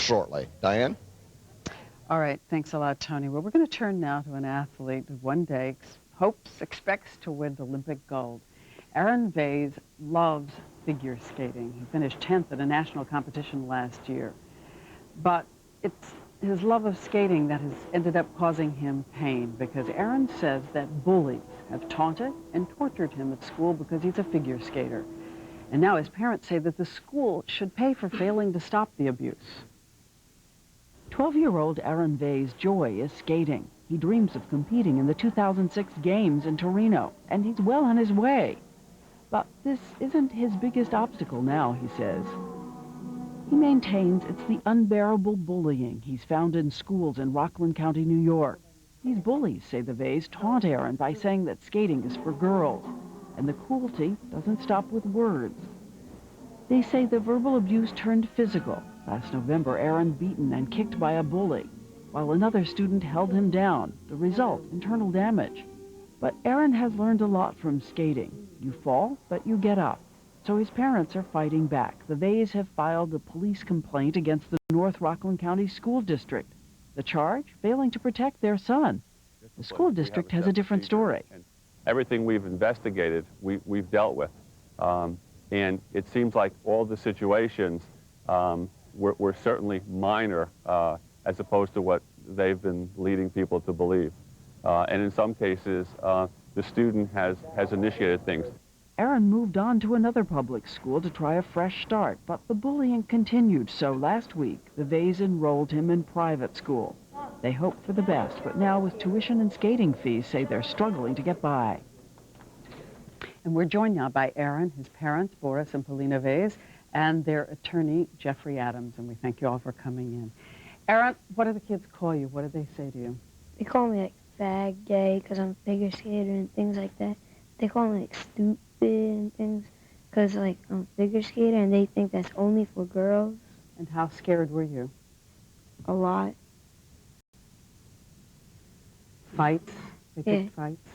shortly. Diane? All right, thanks a lot, Tony. Well, we're going to turn now to an athlete who one day expects to win Olympic gold. Aaron Vase loves figure skating. He finished 10th at a national competition last year. But it's his love of skating that has ended up causing him pain, because Aaron says that bullies have taunted and tortured him at school because he's a figure skater. And now his parents say that the school should pay for failing to stop the abuse. 12-year-old Aaron Vase' joy is skating. He dreams of competing in the 2006 Games in Torino, and he's well on his way. But this isn't his biggest obstacle now, he says. He maintains it's the unbearable bullying he's found in schools in Rockland County, New York. These bullies, say the Vase, taunt Aaron by saying that skating is for girls, and the cruelty doesn't stop with words. They say the verbal abuse turned physical. Last November, Aaron beaten and kicked by a bully, while another student held him down. The result, internal damage. But Aaron has learned a lot from skating. You fall, but you get up. So his parents are fighting back. The Vays have filed a police complaint against the North Rockland County School District. The charge? Failing to protect their son. The school district has a different story. Everything we've investigated, we've dealt with. And it seems like all the situations were certainly minor as opposed to what they've been leading people to believe. And in some cases, the student has initiated things. Aaron moved on to another public school to try a fresh start, but the bullying continued, so last week the Vays enrolled him in private school. They hope for the best, but now with tuition and skating fees, say they're struggling to get by. And we're joined now by Aaron, his parents, Boris and Polina Vase, and their attorney, Jeffrey Adams, and we thank you all for coming in. Aaron, what do the kids call you? What do they say to you? They call me, like, fag, gay, because I'm a figure skater and things like that. They call me, like, stupid and things, because, like, I'm a figure skater, and they think that's only for girls. And how scared were you? A lot. Fights? They picked fights?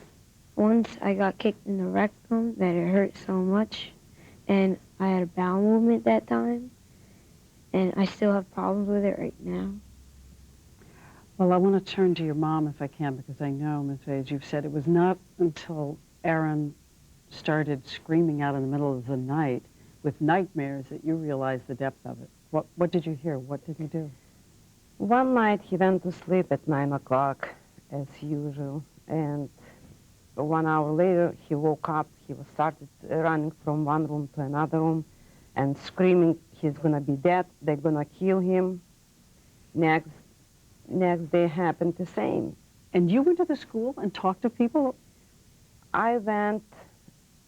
Once I got kicked in the rectum that it hurt so much, and I had a bowel movement that time, and I still have problems with it right now. Well, I want to turn to your mom if I can, because I know, Ms. Vase, you've said it was not until Aaron started screaming out in the middle of the night with nightmares that you realized the depth of it. What did you hear? What did he do? One night he went to sleep at 9 o'clock, as usual, and 1 hour later he woke up. He started running from one room to another room and screaming he's going to be dead, they're going to kill him. Next day happened the same. And you went to the school and talked to people? I went,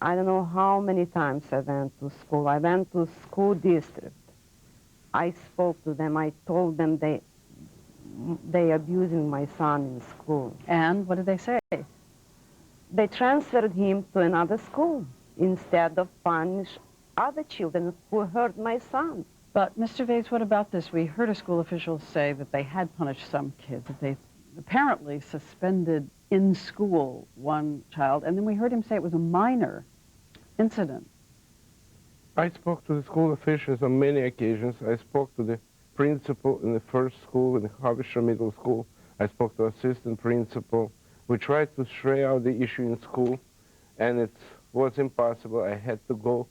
I don't know how many times I went to school. I went to school district. I spoke to them. I told them they abusing my son in school. And what did they say? They transferred him to another school instead of punish other children who hurt my son. But, Mr. Vase, what about this? We heard a school official say that they had punished some kids, that they apparently suspended in school one child, and then we heard him say it was a minor incident. I spoke to the school officials on many occasions. I spoke to the principal in the first school, in the Havisher Middle School. I spoke to assistant principal. We tried to stray out the issue in school, and it was impossible. I had to go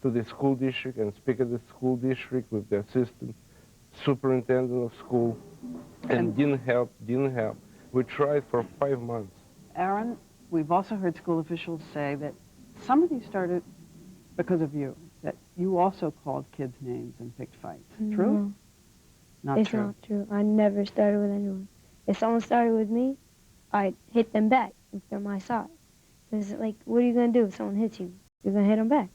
to the school district and speak at the school district with the assistant superintendent of school, and didn't help. We tried for 5 months. Aaron, we've also heard school officials say that some of these started because of you, that you also called kids names and picked fights. True? Not it's true. Not true. I never started with anyone. If someone started with me, I'd hit them back if they're my side. Because, like, what are you going to do if someone hits you? You're going to hit them back.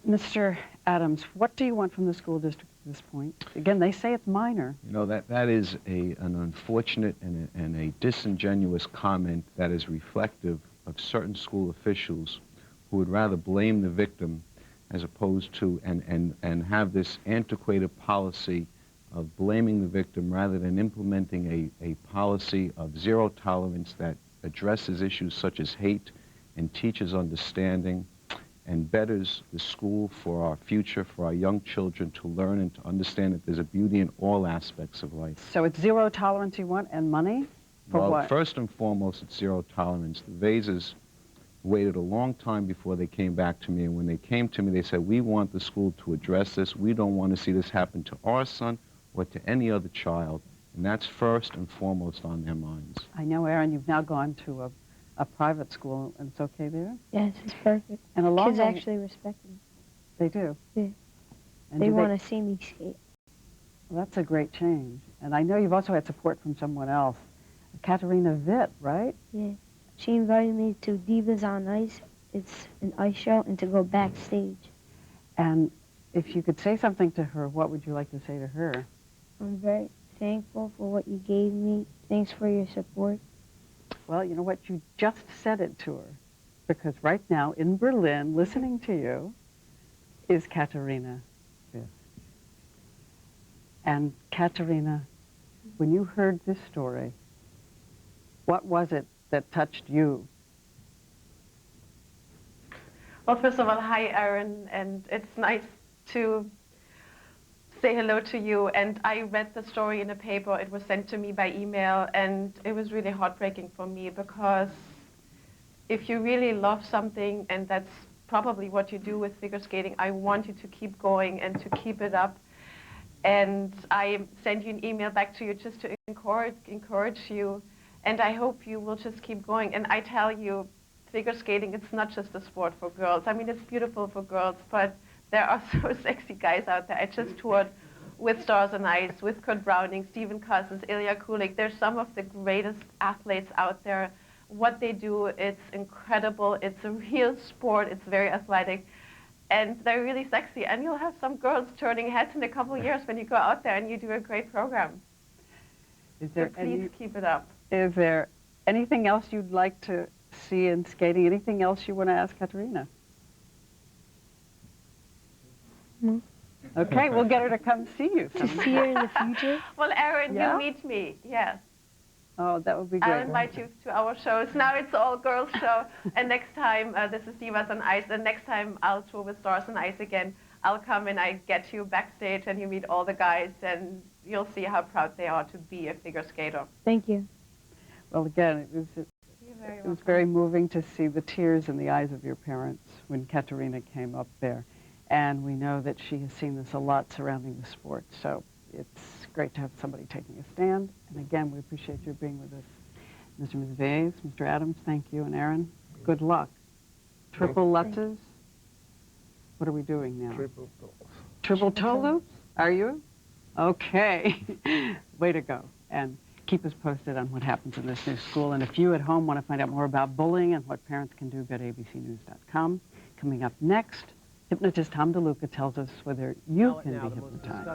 Mr. Adams, what do you want from the school district at this point? Again, they say it's minor. You know, that is an unfortunate and a disingenuous comment that is reflective of certain school officials who would rather blame the victim as opposed to, and have this antiquated policy of blaming the victim rather than implementing a policy of zero tolerance that addresses issues such as hate and teaches understanding and betters the school for our future, for our young children to learn and to understand that there's a beauty in all aspects of life. So it's zero tolerance you want, and money? For Well, what? first and foremost, it's zero tolerance. The Vases waited a long time before they came back to me, and when they came to me, they said, we want the school to address this. We don't want to see this happen to our son or to any other child, and that's first and foremost on their minds. I know, Aaron, you've now gone to a private school, and it's okay there? Yes, it's perfect. And along Kids actually respect me. They do? Yeah. And They do want to see me skate. Well, that's a great change. And I know you've also had support from someone else. Katarina Witt, right? Yeah. She invited me to Divas on Ice. It's an ice show, and to go backstage. And if you could say something to her, what would you like to say to her? I'm very thankful for what you gave me. Thanks for your support. Well, you know what? You just said it to her. Because right now, in Berlin, listening to you, is Katarina Witt. And Katarina, when you heard this story, what was it that touched you? Well, first of all, hi, Aaron, and it's nice to say hello to you. And I read the story in a paper. It was sent to me by email, and it was really heartbreaking for me, because if you really love something, and that's probably what you do with figure skating, I want you to keep going and to keep it up. And I sent you an email back to you just to encourage you. And I hope you will just keep going. And I tell you, figure skating, it's not just a sport for girls. I mean, it's beautiful for girls, but there are so sexy guys out there. I just toured with Stars on Ice, with Kurt Browning, Stephen Cousins, Ilya Kulik. They're some of the greatest athletes out there. What they do, it's incredible. It's a real sport. It's very athletic. And they're really sexy. And you'll have some girls turning heads in a couple of years when you go out there and you do a great program. Is there So please keep it up. Is there anything else you'd like to see in skating? Anything else you want to ask Katarina? No. Okay, we'll get her to come see you. To see her in the future? Well, Aaron, Yeah? you meet me. Yes. Oh, that would be great. I'll invite you to our shows. Now it's all girls show. And next time, this is Divas on Ice. And next time I'll tour with Stars on Ice again. I'll come and I get you backstage and you meet all the guys and you'll see how proud they are to be a figure skater. Thank you. Well, again, You're very it was welcome. very moving to see the tears in the eyes of your parents when Katarina came up there. And we know that she has seen this a lot surrounding the sport. So it's great to have somebody taking a stand. And again, we appreciate your being with us. Mr. and Ms. Vase, Mr. Adams, thank you. And Aaron, good luck. Triple Lutzes. What are we doing now? Triple toes. Triple toe loops? Are you? Okay. Way to go. And keep us posted on what happens in this new school. And if you at home want to find out more about bullying and what parents can do, go to abcnews.com. Coming up next, hypnotist Tom DeLuca tells us whether you can be hypnotized.